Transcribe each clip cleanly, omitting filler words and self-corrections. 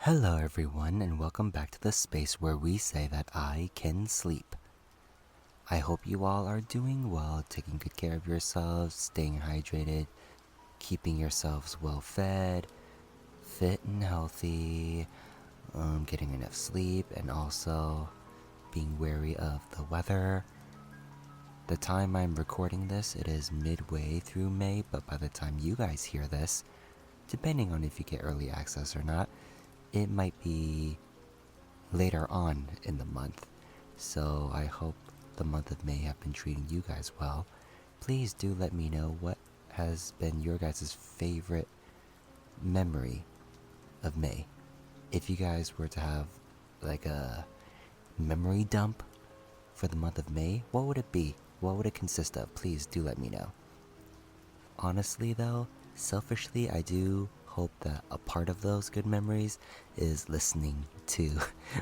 Hello everyone, and welcome back to the space where we say that I can sleep. I hope you all are doing well, taking good care of yourselves, staying hydrated, keeping yourselves well fed, fit and healthy, getting enough sleep, and also being wary of the weather. The time I'm recording this, it is midway through May, but by the time you guys hear this, depending on if you get early access or not, it might be later on in the month. So I hope the month of May have been treating you guys well. Please do let me know what has been your guys' favorite memory of May. If you guys were to have like a memory dump for the month of May, what would it be? What would it consist of? Please do let me know. Honestly though, selfishly, I do hope that a part of those good memories is listening to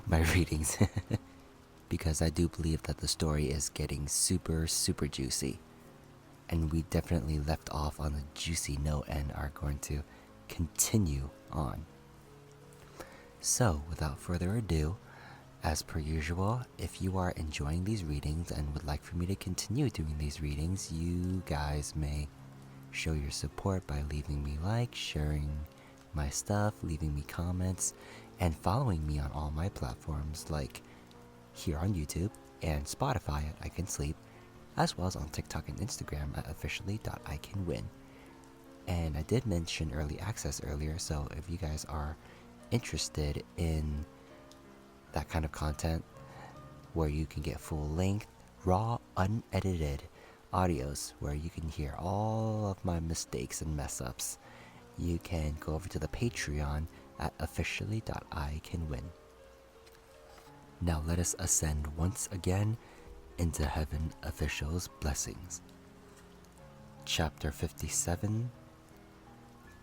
my readings. Because I do believe that the story is getting super juicy. And we definitely left off on a juicy note and are going to continue on. So, without further ado, as per usual, if you are enjoying these readings and would like for me to continue doing these readings, you guys may show your support by leaving me likes, sharing my stuff, leaving me comments, and following me on all my platforms like here on YouTube and Spotify at iKenSleep, as well as on TikTok and Instagram at officially.ikenwin. And I did mention early access earlier, so if you guys are interested in that kind of content where you can get full length, raw, unedited audios where you can hear all of my mistakes and mess ups, you can go over to the Patreon at officially.ikenwin. Now let us ascend once again into Heaven Official's blessings. Chapter 57,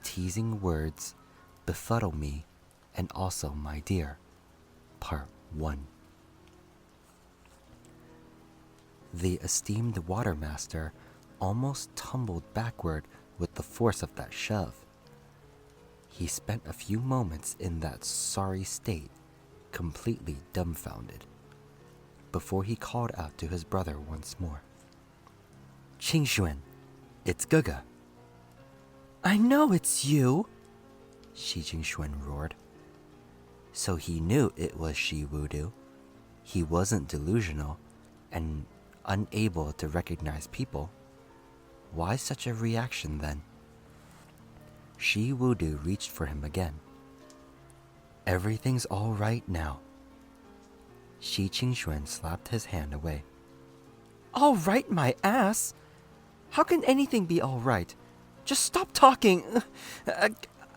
Teasing Words, Befuddle Me, and Also My Dear, Part 1. The esteemed watermaster almost tumbled backward with the force of that shove. He spent a few moments in that sorry state, completely dumbfounded, before he called out to his brother once more. "Qingxuan, it's Guga." "I know it's you," Shi Jingxuan roared. So he knew it was Shi Wudu. He wasn't delusional and unable to recognize people. Why such a reaction then? Shi Wudu reached for him again. "Everything's all right now." Shi Qingxuan slapped his hand away. "All right, my ass! How can anything be all right? Just stop talking.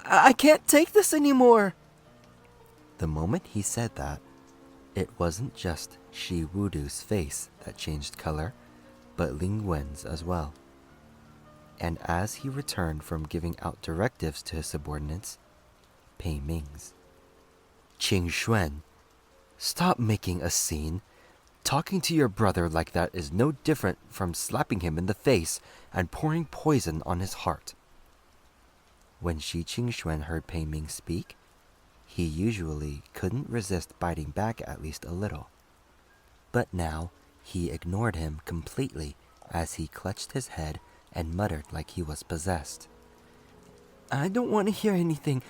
I can't take this anymore." The moment he said that, it wasn't just Shi Wudu's face that changed color, but Ling Wen's as well. And as he returned from giving out directives to his subordinates, Pei Ming's. "Qingxuan, stop making a scene. Talking to your brother like that is no different from slapping him in the face and pouring poison on his heart." When Shi Qingxuan heard Pei Ming speak, he usually couldn't resist biting back at least a little. But now he ignored him completely as he clutched his head and muttered like he was possessed. "I don't want to hear anything.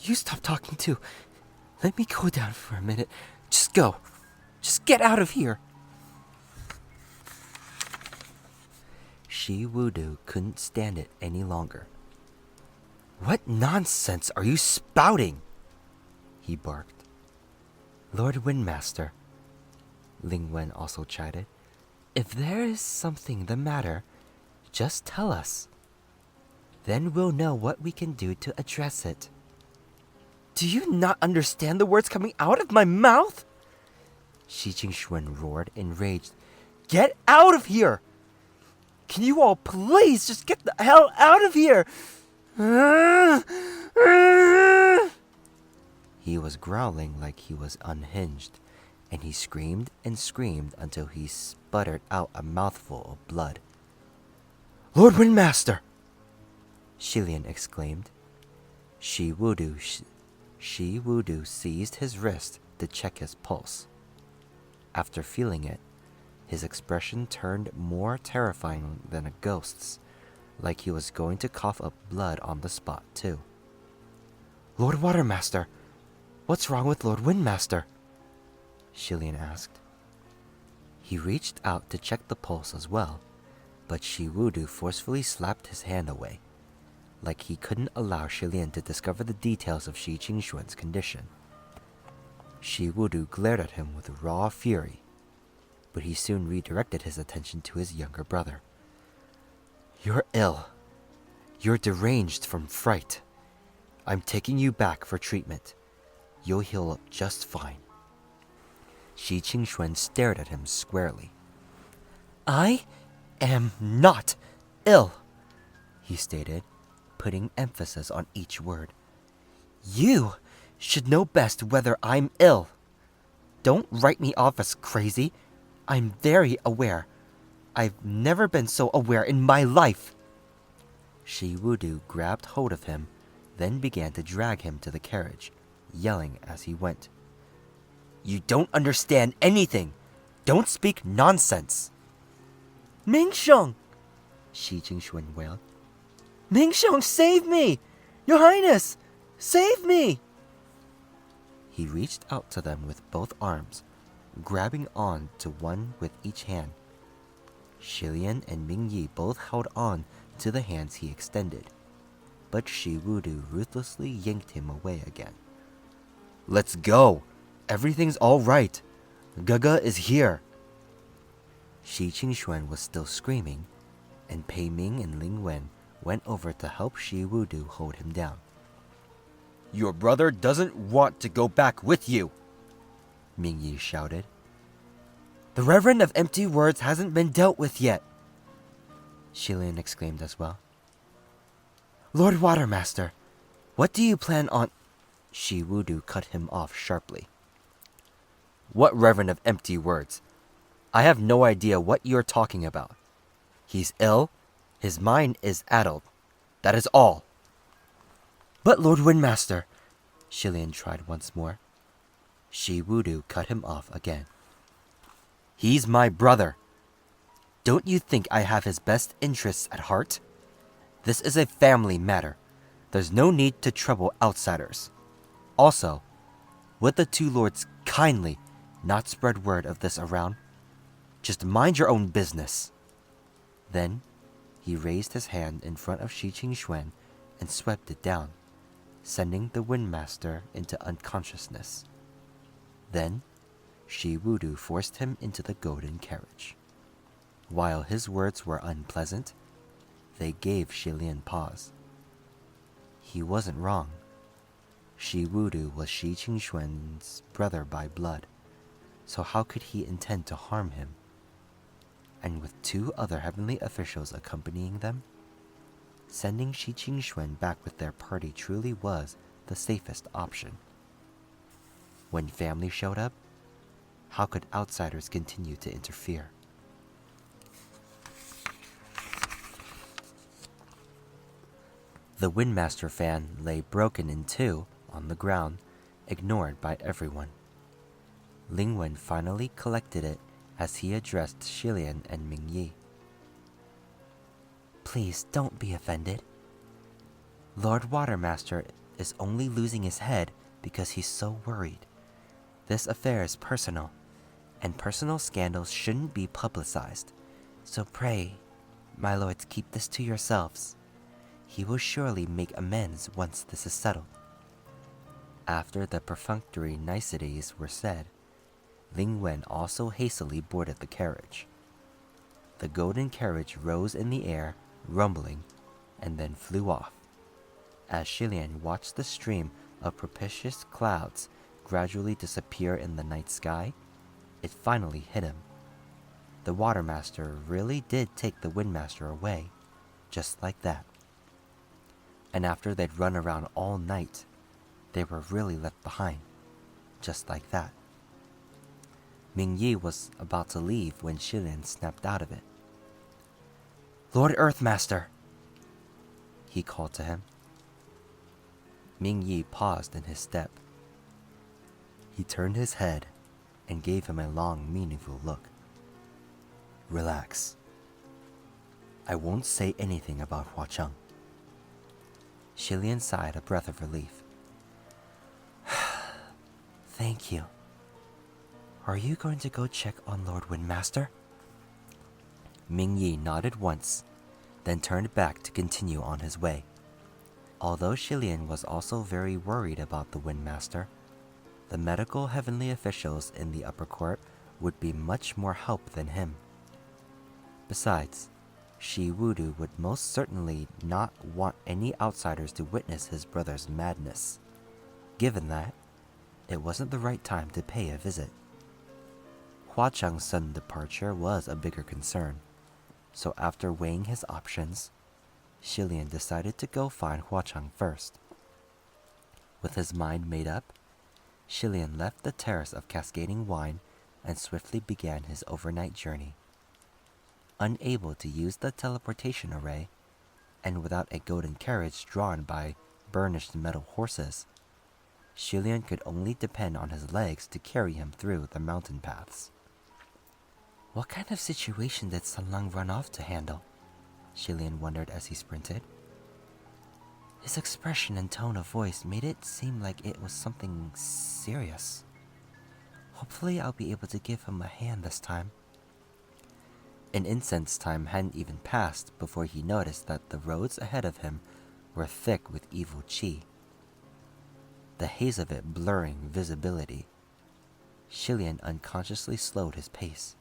You stop talking too. Let me go down for a minute. Just go. Just get out of here." Shi Wudu couldn't stand it any longer. "What nonsense are you spouting?" he barked. "Lord Windmaster," Ling Wen also chided, "if there is something the matter, just tell us. Then we'll know what we can do to address it." "Do you not understand the words coming out of my mouth?" Shi Jingxuan roared, enraged. "Get out of here! Can you all please just get the hell out of here?" He was growling like he was unhinged, and he screamed and screamed until he sputtered out a mouthful of blood. "Lord Windmaster!" Shilian exclaimed. Shi Wudu Shi Wudu seized his wrist to check his pulse. After feeling it, his expression turned more terrifying than a ghost's, like he was going to cough up blood on the spot, too. "Lord Watermaster, what's wrong with Lord Windmaster?" Shilian asked. He reached out to check the pulse as well, but Shi Wudu forcefully slapped his hand away, like he couldn't allow Shilian to discover the details of Shi Qingxuan's condition. Shi Wudu glared at him with raw fury, but he soon redirected his attention to his younger brother. "You're ill. You're deranged from fright. I'm taking you back for treatment. You'll heal up just fine." Shi Qingxuan stared at him squarely. "I am not ill," he stated, putting emphasis on each word. "You should know best whether I'm ill. Don't write me off as crazy. I'm very aware. I've never been so aware in my life." Shi Wudu grabbed hold of him, then began to drag him to the carriage, yelling as he went. "You don't understand anything. Don't speak nonsense." "Mingxiong!" Shi Qingxuan wailed. "Mingxiong, save me! Your Highness, save me!" He reached out to them with both arms, grabbing on to one with each hand. Shilian and Mingyi both held on to the hands he extended, but Shi Wudu ruthlessly yanked him away again. "Let's go! Everything's all right. Gaga is here." Shi Qingxuan was still screaming, and Pei Ming and Ling Wen went over to help Shi Wudu hold him down. "Your brother doesn't want to go back with you," Mingyi shouted. "The Reverend of Empty Words hasn't been dealt with yet," Shilian exclaimed as well. "Lord Watermaster, what do you plan on—" Shi Wudu cut him off sharply. "What Reverend of Empty Words? I have no idea what you're talking about. He's ill. His mind is addled. That is all." "But Lord Windmaster," Shilian tried once more. Shi Wudu cut him off again. "He's my brother. Don't you think I have his best interests at heart? This is a family matter. There's no need to trouble outsiders. Also, would the two lords kindly not spread word of this around? Just mind your own business." Then he raised his hand in front of Shi Qingxuan and swept it down, sending the Windmaster into unconsciousness. Then Shi Wudu forced him into the golden carriage. While his words were unpleasant, they gave Shilian pause. He wasn't wrong. Shi Wudu was Shi Qingxuan's brother by blood, so how could he intend to harm him? And with two other heavenly officials accompanying them, sending Shi Qingxuan back with their party truly was the safest option. When family showed up, how could outsiders continue to interfere? The Windmaster fan lay broken in two on the ground, ignored by everyone. Ling Wen finally collected it as he addressed Shilian and Mingyi. "Please don't be offended. Lord Watermaster is only losing his head because he's so worried. This affair is personal, and personal scandals shouldn't be publicized. So pray, my lords, keep this to yourselves. He will surely make amends once this is settled." After the perfunctory niceties were said, Ling Wen also hastily boarded the carriage. The golden carriage rose in the air, rumbling, and then flew off. As Shilian watched the stream of propitious clouds gradually disappear in the night sky, it finally hit him. The Watermaster really did take the Windmaster away, just like that. And after they'd run around all night, they were really left behind, just like that. Mingyi was about to leave when Shilian snapped out of it. "Lord Earthmaster," he called to him. Ming Yi paused in his step. He turned his head and gave him a long, meaningful look. Relax. I won't say anything about Huacheng. Shilian sighed a breath of relief. Thank you. Are you going to go check on Lord Windmaster? Ming Yi nodded once, then turned back to continue on his way. Although Shilian was also very worried about the Windmaster, the medical heavenly officials in the upper court would be much more help than him. Besides, Shi Wudu would most certainly not want any outsiders to witness his brother's madness. Given that, it wasn't the right time to pay a visit. Huacheng's sudden departure was a bigger concern, so after weighing his options, Shilian decided to go find Huacheng first. With his mind made up, Shilian left the terrace of cascading wine and swiftly began his overnight journey. Unable to use the teleportation array, and without a golden carriage drawn by burnished metal horses, Shilian could only depend on his legs to carry him through the mountain paths. What kind of situation did Sun Lang run off to handle? Shilian wondered as he sprinted. His expression and tone of voice made it seem like it was something serious. Hopefully I'll be able to give him a hand this time. An instant's time hadn't even passed before he noticed that the roads ahead of him were thick with evil qi, the haze of it blurring visibility. Shilian unconsciously slowed his pace.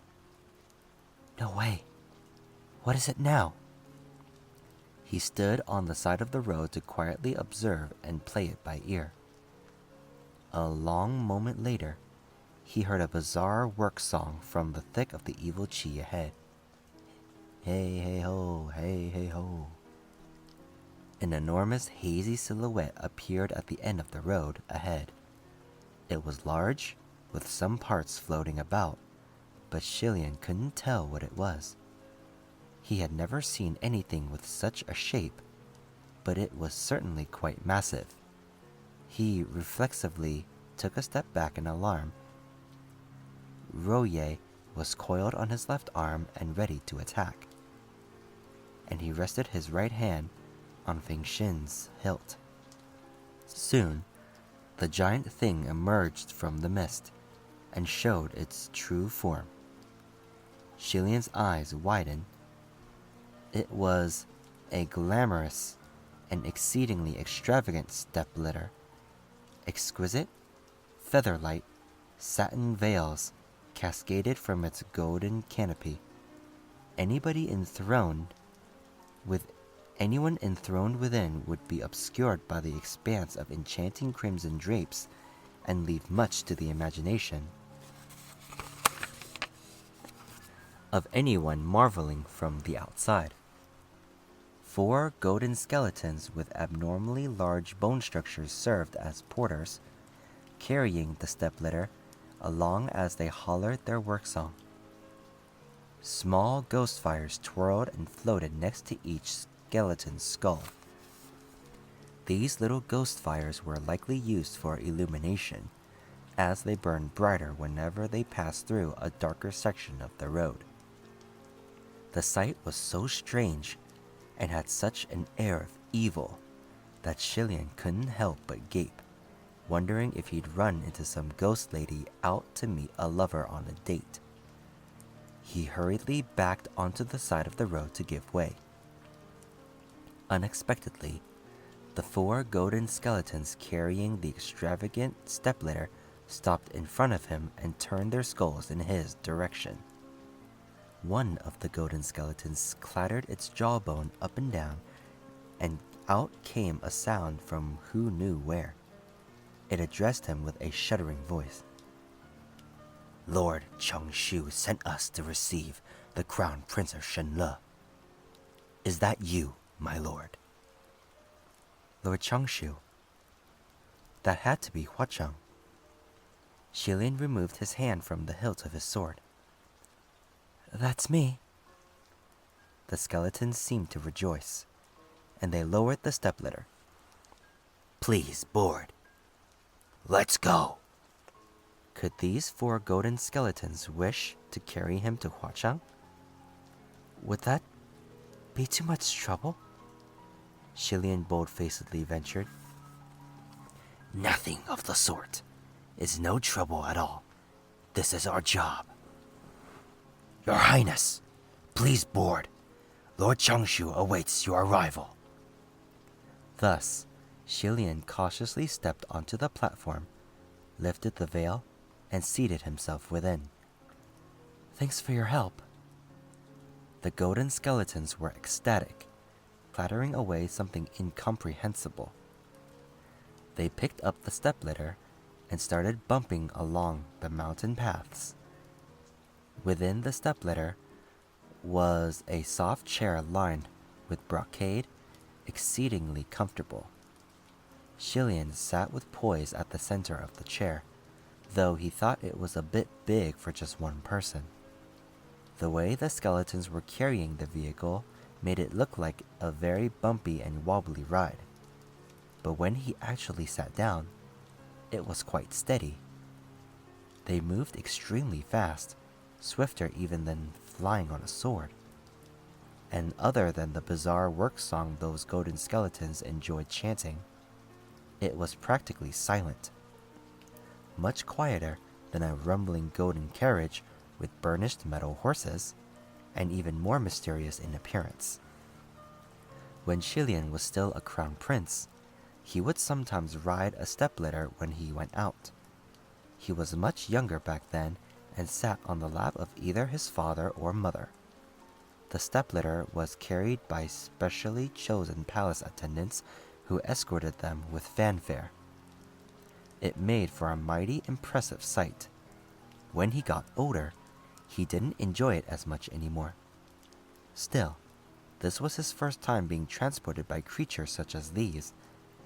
No way. What is it now? He stood on the side of the road to quietly observe and play it by ear. A long moment later, he heard a bizarre work song from the thick of the evil qi ahead. Hey, hey, ho, hey, hey, ho. An enormous hazy silhouette appeared at the end of the road ahead. It was large, with some parts floating about, but Shilian couldn't tell what it was. He had never seen anything with such a shape, but it was certainly quite massive. He reflexively took a step back in alarm. Roye was coiled on his left arm and ready to attack, and he rested his right hand on Feng Xin's hilt. Soon, the giant thing emerged from the mist and showed its true form. Shilian's eyes widened. It was a glamorous and exceedingly extravagant step-litter. Exquisite, feather-light, satin veils cascaded from its golden canopy. Anyone enthroned within would be obscured by the expanse of enchanting crimson drapes and leave much to the imagination of anyone marveling from the outside. 4 golden skeletons with abnormally large bone structures served as porters, carrying the step-litter along as they hollered their work song. Small ghost fires twirled and floated next to each skeleton's skull. These little ghost fires were likely used for illumination, as they burned brighter whenever they passed through a darker section of the road. The sight was so strange and had such an air of evil that Shilian couldn't help but gape, wondering if he'd run into some ghost lady out to meet a lover on a date. He hurriedly backed onto the side of the road to give way. Unexpectedly, the 4 golden skeletons carrying the extravagant step-litter stopped in front of him and turned their skulls in his direction. One of the golden skeletons clattered its jawbone up and down, and out came a sound from who knew where. It addressed him with a shuddering voice. Lord Changshu sent us to receive the Crown Prince of Shenle. Is that you, my lord? Lord Changshu. That had to be Huacheng. Shilian removed his hand from the hilt of his sword. That's me. The skeletons seemed to rejoice, and they lowered the step-litter. Please board. Let's go. Could these 4 golden skeletons wish to carry him to Huachang? Would that be too much trouble? Shilian bold-facedly ventured. Nothing of the sort. It's no trouble at all. This is our job. Your Highness, please board. Lord Changshu awaits your arrival. Thus, Shilian cautiously stepped onto the platform, lifted the veil, and seated himself within. Thanks for your help. The golden skeletons were ecstatic, clattering away something incomprehensible. They picked up the stepladder and started bumping along the mountain paths. Within the stepladder was a soft chair lined with brocade, exceedingly comfortable. Shilian sat with poise at the center of the chair, though he thought it was a bit big for just one person. The way the skeletons were carrying the vehicle made it look like a very bumpy and wobbly ride. But when he actually sat down, it was quite steady. They moved extremely fast, swifter even than flying on a sword. And other than the bizarre work song those golden skeletons enjoyed chanting, it was practically silent. Much quieter than a rumbling golden carriage with burnished metal horses, and even more mysterious in appearance. When Shilian was still a crown prince, he would sometimes ride a stepladder when he went out. He was much younger back then and sat on the lap of either his father or mother. The stepladder was carried by specially chosen palace attendants who escorted them with fanfare. It made for a mighty impressive sight. When he got older, he didn't enjoy it as much anymore. Still, this was his first time being transported by creatures such as these,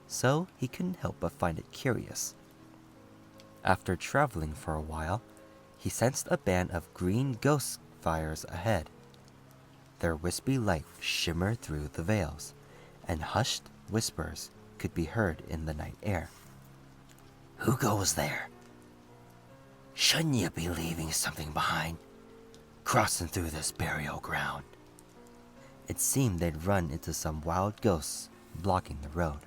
so he couldn't help but find it curious. After traveling for a while, he sensed a band of green ghost fires ahead. Their wispy light shimmered through the veils, and hushed whispers could be heard in the night air. Who goes there? Shouldn't you be leaving something behind? Crossing through this burial ground. It seemed they'd run into some wild ghosts blocking the road.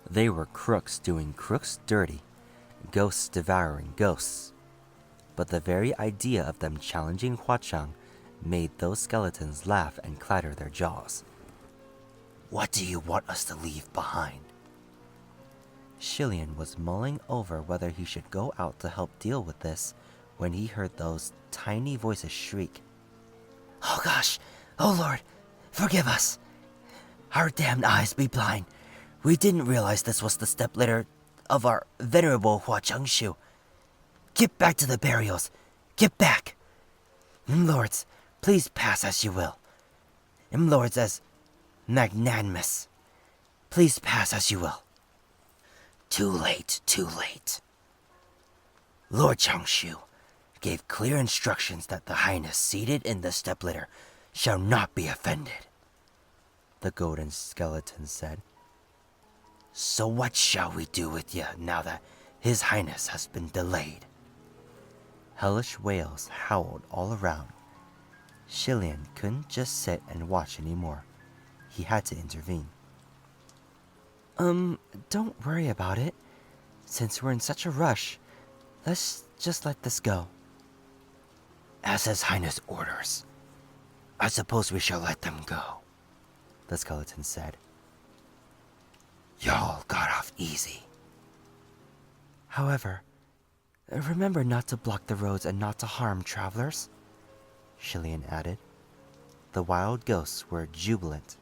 They were crooks doing crooks dirty, ghosts devouring ghosts. But the very idea of them challenging Huachang made those skeletons laugh and clatter their jaws. What do you want us to leave behind? Shilian was mulling over whether he should go out to help deal with this when he heard those tiny voices shriek. Oh gosh! Oh Lord! Forgive us! Our damned eyes be blind! We didn't realize this was the stepladder of our venerable Huachang Shu. Get back to the burials! Get back! Lords, please pass as you will. Lords as magnanimous. Please pass as you will. Too late, too late. Lord Changshu gave clear instructions that the Highness seated in the stepladder shall not be offended, the golden skeleton said. So what shall we do with you now that His Highness has been delayed? Hellish wails howled all around. Shilian couldn't just sit and watch anymore. He had to intervene. Don't worry about it. Since we're in such a rush, let's just let this go. As His Highness orders. I suppose we shall let them go, the skeleton said. Y'all got off easy. However, remember not to block the roads and not to harm travelers, Shilian added. The wild ghosts were jubilant.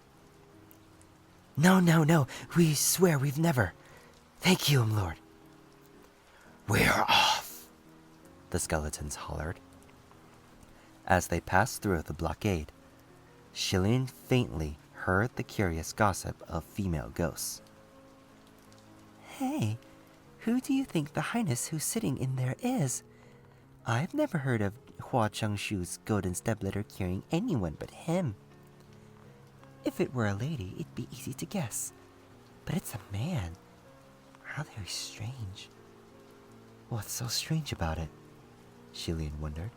No, we swear we've never. Thank you, Lord. We're off, the skeletons hollered. As they passed through the blockade, Shilian faintly heard the curious gossip of female ghosts. Hey, who do you think the Highness who's sitting in there is? I've never heard of Hua Changshu's golden stepladder carrying anyone but him. If it were a lady, it'd be easy to guess. But it's a man. How very strange. What's so strange about it? Shilian wondered.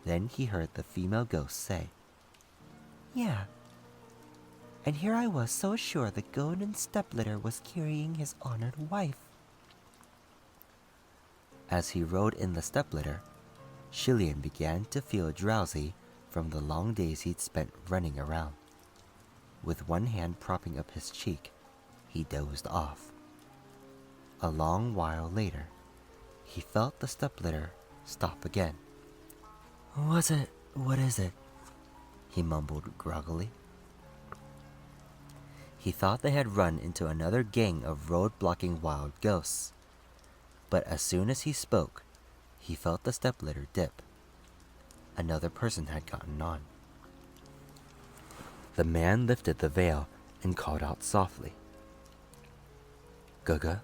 Then he heard the female ghost say, Yeah. And here I was so sure the golden stepladder was carrying his honored wife. As he rode in the stepladder, Shilian began to feel drowsy from the long days he'd spent running around. With one hand propping up his cheek, he dozed off. A long while later, he felt the stepladder stop again. What is it? He mumbled groggily. He thought they had run into another gang of road-blocking wild ghosts. But as soon as he spoke, he felt the stepladder dip. Another person had gotten on. The man lifted the veil and called out softly. Guga?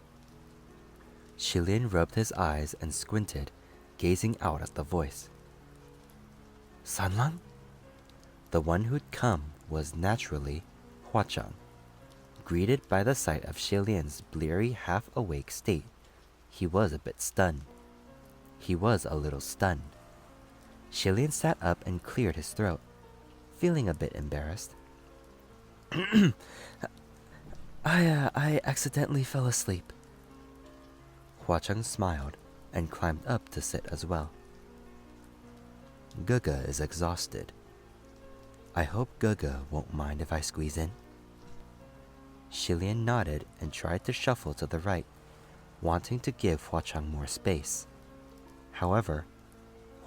Shilian rubbed his eyes and squinted, gazing out at the voice. Sanlang? The one who'd come was naturally Huachang. Greeted by the sight of Shilian's bleary, half-awake state, he was a bit stunned. He was a little stunned. Shilian sat up and cleared his throat, feeling a bit embarrassed. I accidentally fell asleep. Huacheng smiled and climbed up to sit as well. Guga is exhausted. I hope Guga won't mind if I squeeze in. Shilian nodded and tried to shuffle to the right, wanting to give Huacheng more space. However,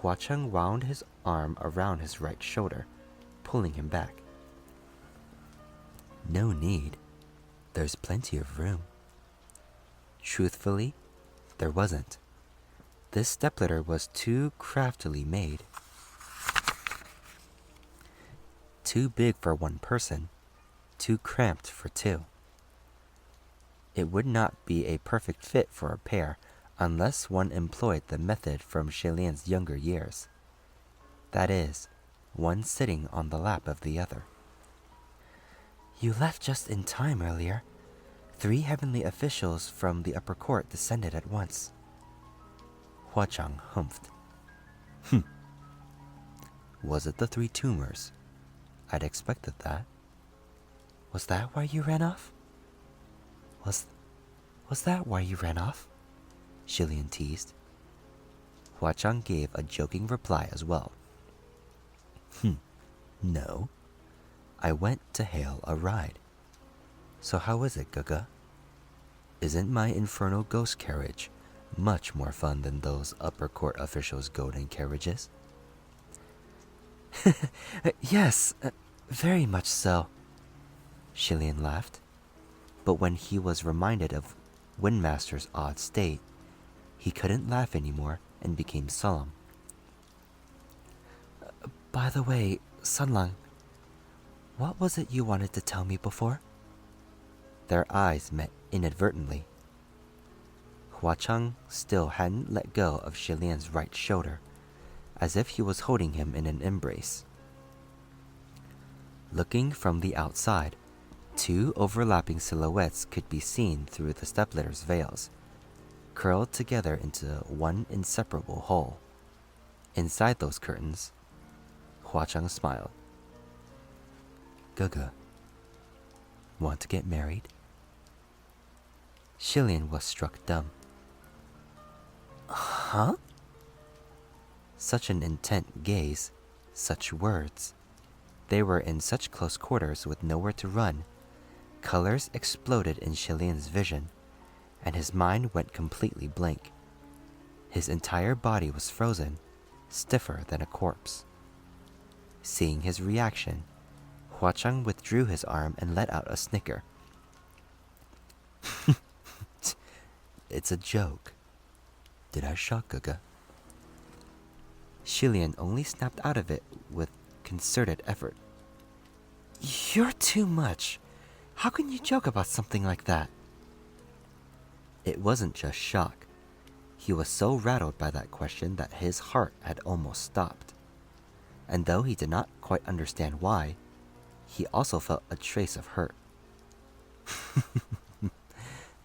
Huacheng wound his arm around his right shoulder, pulling him back. No need. There's plenty of room. Truthfully, there wasn't. This stepladder was too craftily made. Too big for one person, too cramped for two. It would not be a perfect fit for a pair unless one employed the method from Shilian's younger years. That is, one sitting on the lap of the other. You left just in time earlier. 3 heavenly officials from the upper court descended at once. Huachang humphed. Was it the 3 tumors? I'd expected that. Was that why you ran off? Was that why you ran off? Shilian teased. Huachang gave a joking reply as well. No. I went to hail a ride. So how is it, Guga? Isn't my infernal ghost carriage much more fun than those upper court officials' golden carriages? Yes, very much so. Shilian laughed. But when he was reminded of Windmaster's odd state, he couldn't laugh anymore and became solemn. By the way, Sanlang, what was it you wanted to tell me before? Their eyes met inadvertently. Huachang still hadn't let go of Shilian's right shoulder, as if he was holding him in an embrace. Looking from the outside, 2 overlapping silhouettes could be seen through the stepladder's veils, curled together into one inseparable whole. Inside those curtains, Huachang smiled. Guga, want to get married? Shilian was struck dumb. Huh? Such an intent gaze, such words. They were in such close quarters with nowhere to run. Colors exploded in Shilian's vision, and his mind went completely blank. His entire body was frozen, stiffer than a corpse. Seeing his reaction, Huachang withdrew his arm and let out a snicker. It's a joke. Did I shock Guga? Shilian only snapped out of it with concerted effort. You're too much. How can you joke about something like that? It wasn't just shock. He was so rattled by that question that his heart had almost stopped. And though he did not quite understand why, he also felt a trace of hurt.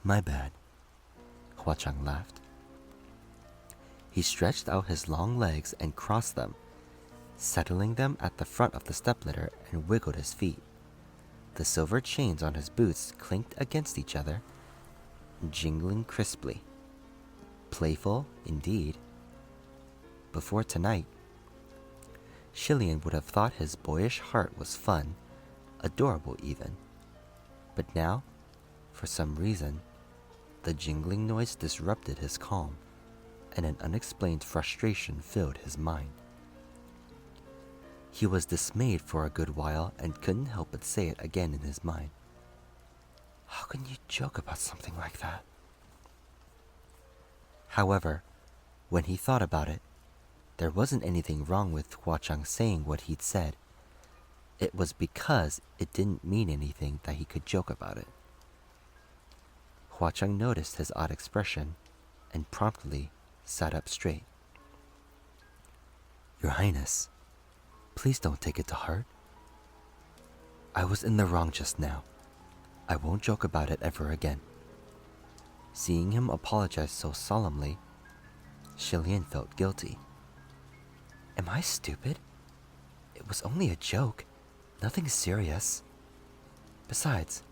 My bad, Hua Chang laughed. He stretched out his long legs and crossed them, settling them at the front of the stepladder, and wiggled his feet. The silver chains on his boots clinked against each other, jingling crisply. Playful, indeed. Before tonight, Shilian would have thought his boyish heart was fun, adorable even. But now, for some reason, the jingling noise disrupted his calm, and an unexplained frustration filled his mind. He was dismayed for a good while and couldn't help but say it again in his mind. How can you joke about something like that? However, when he thought about it, there wasn't anything wrong with Hua Chang saying what he'd said. It was because it didn't mean anything that he could joke about it. Hua Chang noticed his odd expression and promptly sat up straight. Your Highness, please don't take it to heart. I was in the wrong just now. I won't joke about it ever again. Seeing him apologize so solemnly, Shilian felt guilty. Am I stupid? It was only a joke, nothing serious. Besides,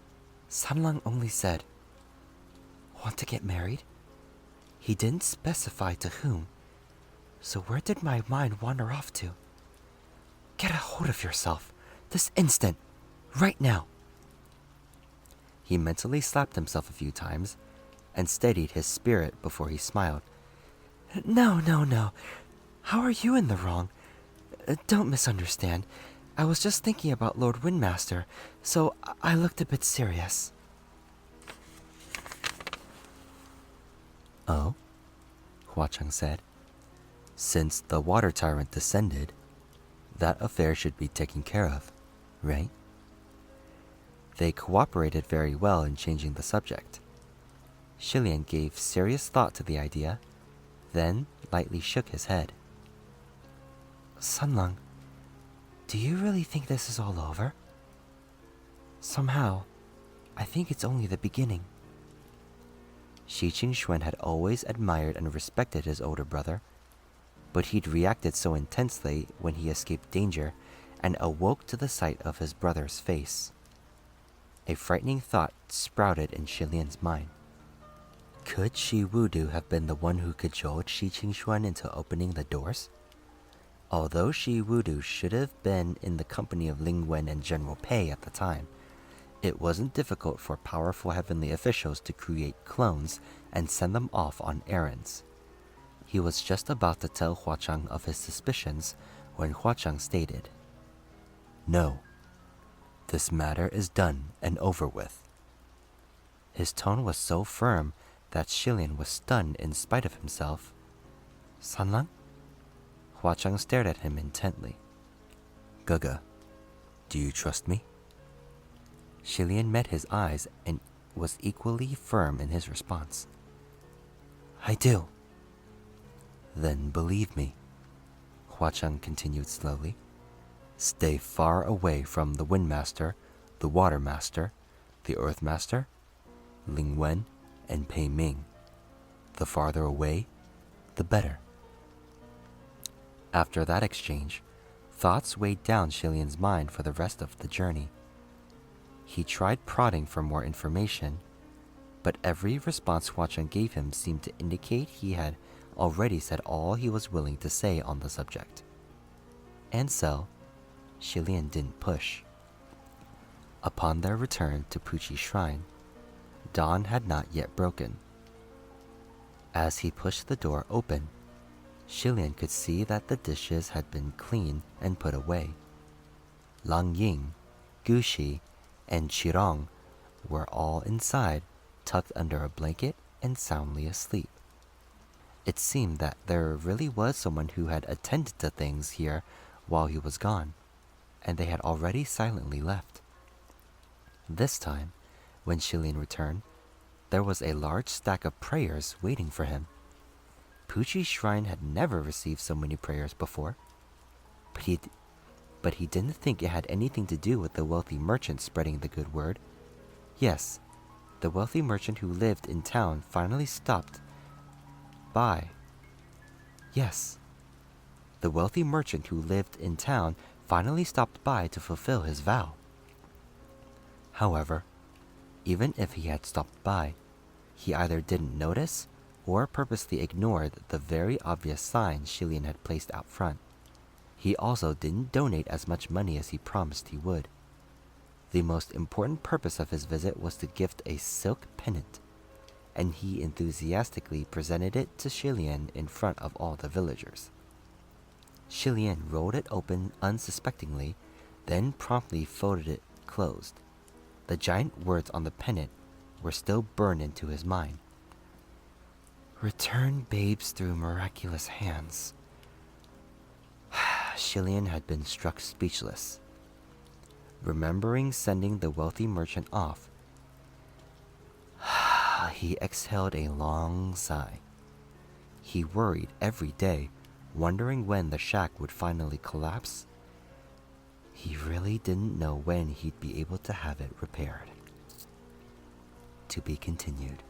Sanlang only said, want to get married? He didn't specify to whom, so where did my mind wander off to? Get a hold of yourself, this instant, right now. He mentally slapped himself a few times and steadied his spirit before he smiled. No. How are you in the wrong? Don't misunderstand. I was just thinking about Lord Windmaster, so I looked a bit serious. Oh? Hua Chang said. Since the water tyrant descended, that affair should be taken care of, right? They cooperated very well in changing the subject. Shilian gave serious thought to the idea, then lightly shook his head. Sanlang, do you really think this is all over? Somehow, I think it's only the beginning. Shi Qingxuan had always admired and respected his older brother, but he'd reacted so intensely when he escaped danger and awoke to the sight of his brother's face. A frightening thought sprouted in Shilian's mind. Could Shi Wudu have been the one who cajoled Shi Qingxuan into opening the doors? Although Shi Wudu should have been in the company of Ling Wen and General Pei at the time, it wasn't difficult for powerful heavenly officials to create clones and send them off on errands. He was just about to tell Hua Chang of his suspicions when Hua Chang stated, No, this matter is done and over with. His tone was so firm that Shilian was stunned in spite of himself. Sanlang? Hua Chang stared at him intently. Gaga, do you trust me? Shilian met his eyes and was equally firm in his response. I do. Then believe me, Hua Chang continued slowly. Stay far away from the Windmaster, the Water Master, the Earth Master, Ling Wen, and Pei Ming. The farther away, the better. After that exchange, thoughts weighed down Shilian's mind for the rest of the journey. He tried prodding for more information, but every response Hua Chang gave him seemed to indicate he had already said all he was willing to say on the subject. And so, Shilian didn't push. Upon their return to Puchi Shrine, dawn had not yet broken. As he pushed the door open, Shilian could see that the dishes had been cleaned and put away. Lang Ying, Gu Shi, and Qirong were all inside, tucked under a blanket and soundly asleep. It seemed that there really was someone who had attended to things here while he was gone, and they had already silently left. This time, when Shilian returned, there was a large stack of prayers waiting for him. Puchi Shrine had never received so many prayers before, but but he didn't think it had anything to do with the wealthy merchant spreading the good word. Yes, the wealthy merchant who lived in town finally stopped by. Yes, the wealthy merchant who lived in town finally stopped by to fulfill his vow. However, even if he had stopped by, he either didn't notice or purposely ignored the very obvious sign Shilian had placed out front. He also didn't donate as much money as he promised he would. The most important purpose of his visit was to gift a silk pendant, and he enthusiastically presented it to Shilian in front of all the villagers. Shilian rolled it open unsuspectingly, then promptly folded it closed. The giant words on the pendant were still burned into his mind. Return babes through miraculous hands. Shilian had been struck speechless. Remembering sending the wealthy merchant off, he exhaled a long sigh. He worried every day, wondering when the shack would finally collapse. He really didn't know when he'd be able to have it repaired. To be continued.